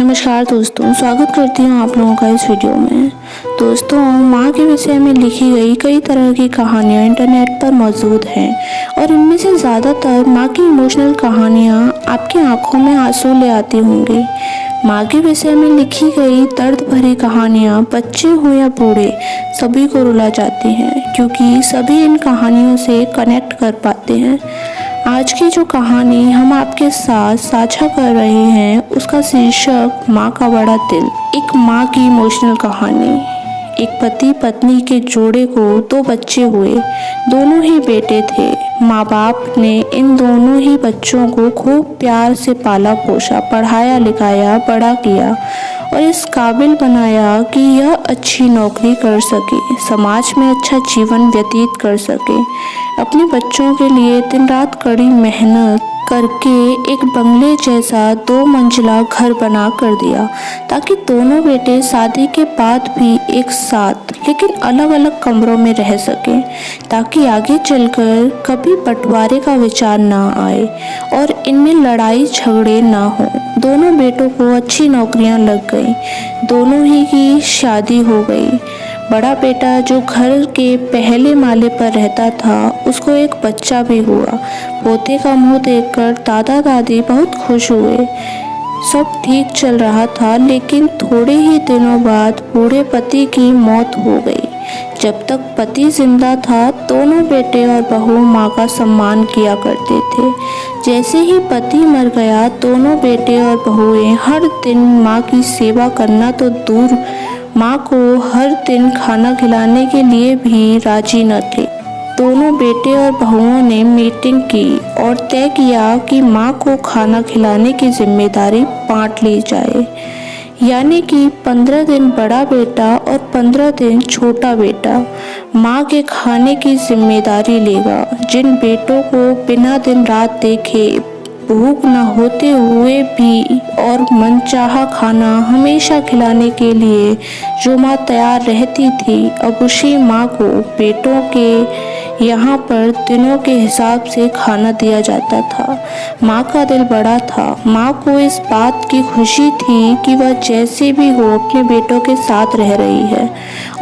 नमस्कार दोस्तों, स्वागत करती हूँ आप लोगों का इस वीडियो में। दोस्तों, माँ के विषय में लिखी गई कई तरह की कहानियाँ इंटरनेट पर मौजूद हैं और इनमें से ज़्यादातर माँ की इमोशनल कहानियाँ आपकी आंखों में आंसू ले आती होंगी। माँ के विषय में लिखी गई दर्द भरी कहानियाँ बच्चे हो या बूढ़े सभी को रुला जाती हैं, क्योंकि सभी इन कहानियों से कनेक्ट कर पाते हैं। आज की जो कहानी हम आपके साथ साझा कर रहे हैं उसका शीर्षक माँ का बड़ा दिल। एक माँ की इमोशनल कहानी। एक पति पत्नी के जोड़े को 2 बच्चे हुए, दोनों ही बेटे थे। माँ बाप ने इन दोनों ही बच्चों को खूब प्यार से पाला पोसा, पढ़ाया लिखाया, बड़ा किया और इस काबिल बनाया कि यह अच्छी नौकरी कर सके, समाज में अच्छा जीवन व्यतीत कर सके। अपने बच्चों के लिए दिन रात कड़ी मेहनत करके एक बंगले जैसा 2 मंजिला घर बना कर दिया, ताकि दोनों बेटे शादी के बाद भी एक साथ लेकिन अलग अलग कमरों में रह सकें, ताकि आगे चलकर कभी बंटवारे का विचार ना आए और इनमें लड़ाई झगड़े ना हो। दोनों बेटों को अच्छी नौकरियां लग गई, दोनों ही की शादी हो गई। बड़ा बेटा जो घर के पहले माले पर रहता था, उसको एक बच्चा भी हुआ। पोते का मुंह देखकर दादा दादी बहुत खुश हुए। सब ठीक चल रहा था, लेकिन थोड़े ही दिनों बाद बूढ़े पति की मौत हो गई। जब तक पति जिंदा था, दोनों बेटे और बहू माँ का सम्मान किया करते थे। जैसे ही पति मर गया, दोनों बेटे और बहुएं हर दिन माँ की सेवा करना तो दूर, माँ को हर दिन खाना खिलाने के लिए भी राजी न थे। दोनों बेटे और बहुओं ने मीटिंग की और तय किया कि माँ को खाना खिलाने की जिम्मेदारी बांट ली जाए, यानी कि 15 दिन बड़ा बेटा और 15 दिन छोटा बेटा माँ के खाने की जिम्मेदारी लेगा। जिन बेटों को बिना दिन रात देखे भूख न होते हुए भी और मनचाहा खाना हमेशा खिलाने के लिए जो माँ तैयार रहती थी, अब उसी माँ को बेटों के यहाँ पर दिनों के हिसाब से खाना दिया जाता था। माँ का दिल बड़ा था। माँ को इस बात की खुशी थी कि वह जैसे भी हो अपने बेटों के साथ रह रही है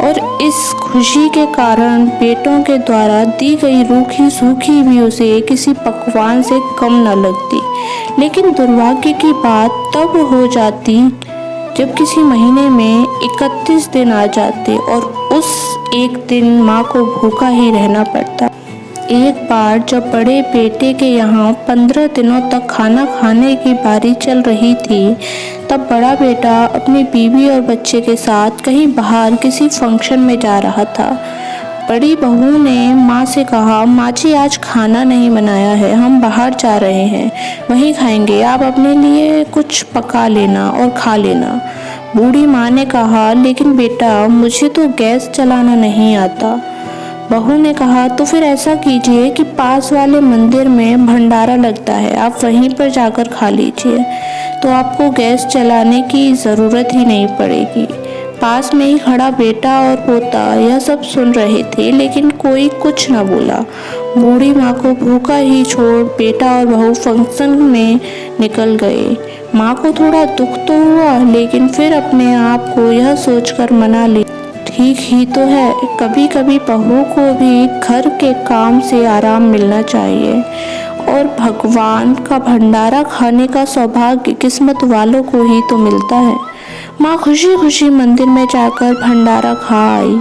और इस खुशी के कारण बेटों के द्वारा दी गई रूखी सूखी भी उसे किसी पकवान से कम न लगती। लेकिन दुर्भाग्य की बात तब हो जाती जब किसी महीने में 31 दिन आ जाते और उस एक दिन माँ को भूखा ही रहना पड़ता। एक बार जब बड़े बेटे के यहाँ 15 दिनों तक खाना खाने की बारी चल रही थी, तब बड़ा बेटा अपनी बीवी और बच्चे के साथ कहीं बाहर किसी फंक्शन में जा रहा था। बड़ी बहू ने माँ से कहा, माँ जी आज खाना नहीं बनाया है, हम बाहर जा रहे हैं, वहीं खाएंगे, आप अपने लिए कुछ पका लेना और खा लेना। बूढ़ी माँ ने कहा, लेकिन बेटा मुझे तो गैस चलाना नहीं आता। बहू ने कहा, तो फिर ऐसा कीजिए कि पास वाले मंदिर में भंडारा लगता है, आप वहीं पर जाकर खा लीजिए, तो आपको गैस चलाने की ज़रूरत ही नहीं पड़ेगी। पास में ही खड़ा बेटा और पोता यह सब सुन रहे थे, लेकिन कोई कुछ न बोला। बूढ़ी माँ को भूखा ही छोड़ बेटा और बहू फंक्शन में निकल गए। माँ को थोड़ा दुख तो हुआ, लेकिन फिर अपने आप को यह सोचकर मना ली, ठीक ही तो है, कभी कभी बहू को भी घर के काम से आराम मिलना चाहिए और भगवान का भंडारा खाने का सौभाग्य किस्मत वालों को ही तो मिलता है। माँ खुशी खुशी मंदिर में जाकर भंडारा खा आई।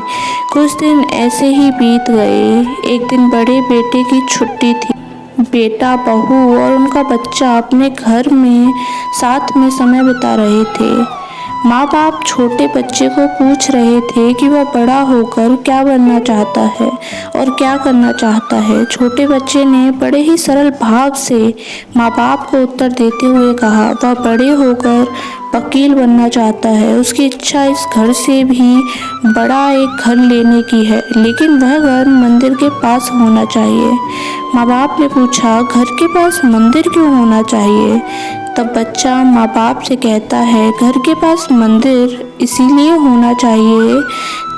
कुछ दिन ऐसे ही बीत गए। एक दिन बड़े बेटे की छुट्टी थी। बेटा, बहू और उनका बच्चा अपने घर में साथ में समय बिता रहे थे। माँ बाप छोटे बच्चे को पूछ रहे थे कि वह बड़ा होकर क्या बनना चाहता है और क्या करना चाहता है। छोटे बच्चे ने बड़े ही सरल भाव से माँ बाप को उत्तर देते हुए कहा, वह बड़े होकर वकील बनना चाहता है। उसकी इच्छा इस घर से भी बड़ा एक घर लेने की है, लेकिन वह घर मंदिर के पास होना चाहिए। माँ बाप ने पूछा, घर के पास मंदिर क्यों होना चाहिए? तब बच्चा माँ बाप से कहता है, घर के पास मंदिर इसीलिए होना चाहिए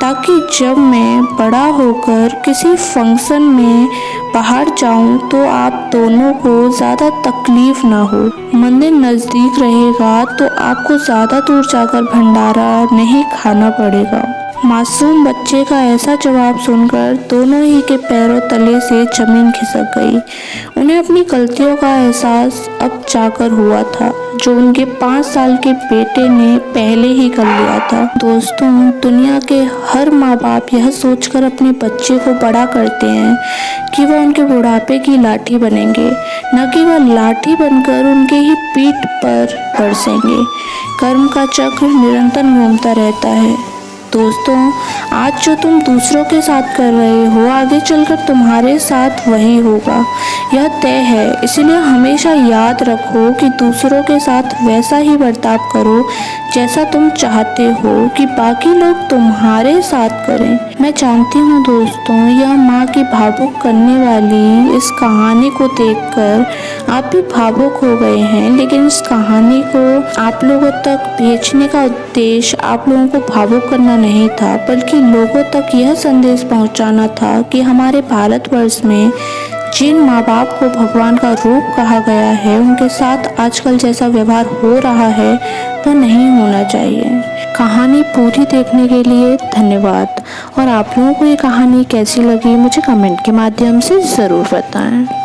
ताकि जब मैं बड़ा होकर किसी फंक्शन में बाहर जाऊं तो आप दोनों को ज़्यादा तकलीफ ना हो। मंदिर नज़दीक रहेगा तो आपको ज़्यादा दूर जाकर भंडारा नहीं खाना पड़ेगा। मासूम बच्चे का ऐसा जवाब सुनकर दोनों ही के पैरों तले से जमीन खिसक गई। उन्हें अपनी गलतियों का एहसास अब जाकर हुआ था, जो उनके 5 साल के बेटे ने पहले ही कर लिया था। दोस्तों, दुनिया के हर माँ बाप यह सोचकर अपने बच्चे को बड़ा करते हैं कि वह उनके बुढ़ापे की लाठी बनेंगे, न कि वह लाठी बनकर उनके ही पीठ पर बरसेंगे। कर्म का चक्र निरंतर घूमता रहता है। दोस्तों, आज जो तुम दूसरों के साथ कर रहे हो, आगे चलकर तुम्हारे साथ वही होगा, यह तय है। इसलिए हमेशा याद रखो कि दूसरों के साथ वैसा ही बर्ताव करो जैसा तुम चाहते हो कि बाकी लोग तुम्हारे साथ करें। मैं जानती हूँ दोस्तों, यह माँ की भावुक करने वाली इस कहानी को देखकर आप भी भावुक हो गए हैं, लेकिन इस कहानी को आप लोगों तक भेजने का उद्देश्य आप लोगों को भावुक करना नहीं था, बल्कि लोगों तक यह संदेश पहुंचाना था कि हमारे भारतवर्ष में जिन माँ बाप को भगवान का रूप कहा गया है, उनके साथ आजकल जैसा व्यवहार हो रहा है वह नहीं होना चाहिए। कहानी पूरी देखने के लिए धन्यवाद। और आप लोगों को ये कहानी कैसी लगी मुझे कमेंट के माध्यम से ज़रूर बताएं।